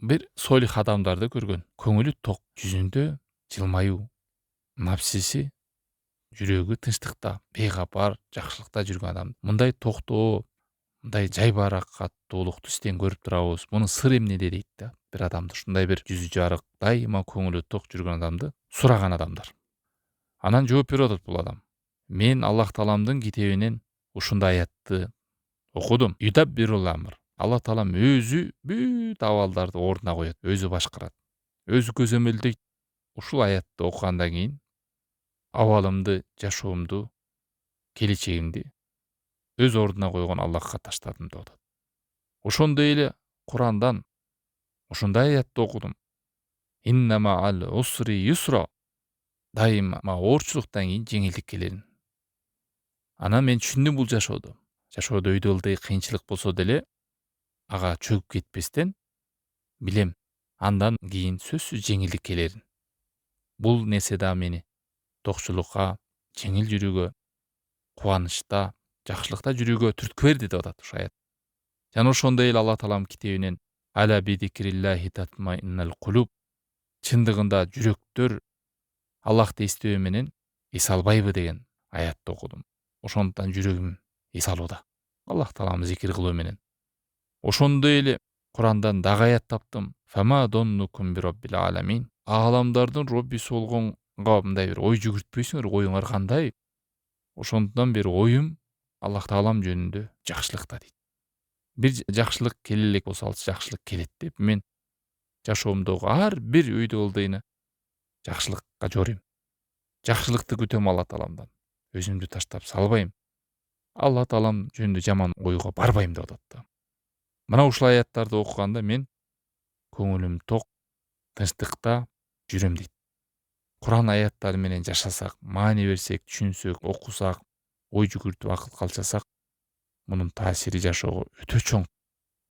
бир солих адамдарды көргөн. Көңүлү ток, жүзүндө жылмаюу, напсиси, жүрөгү тынчтыкта, бейгапар, жакшылыкта жүргөн адам. Мындай токтоо, мындай жайбаракаттуулукту сизден көрүп турабыз. Мунун сыры эмнеде дейт да. Бир адамды ушундай бир жүзү жарык, дайыма көңүлү ток жүргөн адамды сураган адамдар. Анан жооп берип атат бул адам. Мен Аллах Тааламдын китебинен ушундай аятты окудум. Юдаббирул амр. Алла Таалам өзү бүт абалдарды ордуна коет, өзү башкарат. Өзү көзөмөлдөйт. Ушул аятты окугандан кийин абалымды, жашоомду, келечегимди өз ордуна койгон Аллахка таштадым деп атат. Ошондой эле Курандан ушундай аятты окудум. Иннама ал усри юсра. Дайыма оорчулуктан кийин жеңилдик келерин. Анан мен түшүндүм бул жашоодо. Жашоодо өйдө ылдый кыйынчылык болсо деле ага чөгүп кетпестен билем андан кийин сөзсүз жеңилдик келерин. Бул нерсе да мени токчулукка, жеңил жүрүүгө, кубанычта, жакшылыкта жүрүүгө түрткү берди деп атат ушу аят. Жана ошондой эле Алла Таалам китебинен аля бидикриллахи татмаиннал кулуб. Чындыгында жүрөктөр Аллахты эстөө менен эс албайбы деген аятты окудум. Ошондуктан жүрөгүм эс алууда. Аллах Тааламды зикир кылуу менен. Ошондой эле Курандан дагы аят таптым. Фама доннукум бироббил аламин. Ааламдардын роббиси болгонго мындай бир ой жүгүртпөйсүңөр, оюңар кандай? Ошондон бир оюм Аллах Таалам жөнүндө жакшылыкта дейт. Бир жакшылык келе элек болсо ал жакшылык келет деп мен жашоомдогу ар бир өйдө ылдыйны жакшылыкка жорuyм. Жакшылыкты күтөм Алла Тааламдан. Өзүмдү таштап салбайм. Алла Таалам жөнүндө жаман ойго барбайм деп атат да. Мына ушул аяттарды окуганда мен көңүлүм ток, тынчтыкта жүрөм дейт. Куран аяттары менен жашасак, маани берсек, түшүнсөк, окусак, ой жүгүртүп акыл калчасак, мунун таасири жашоого өтө чоң.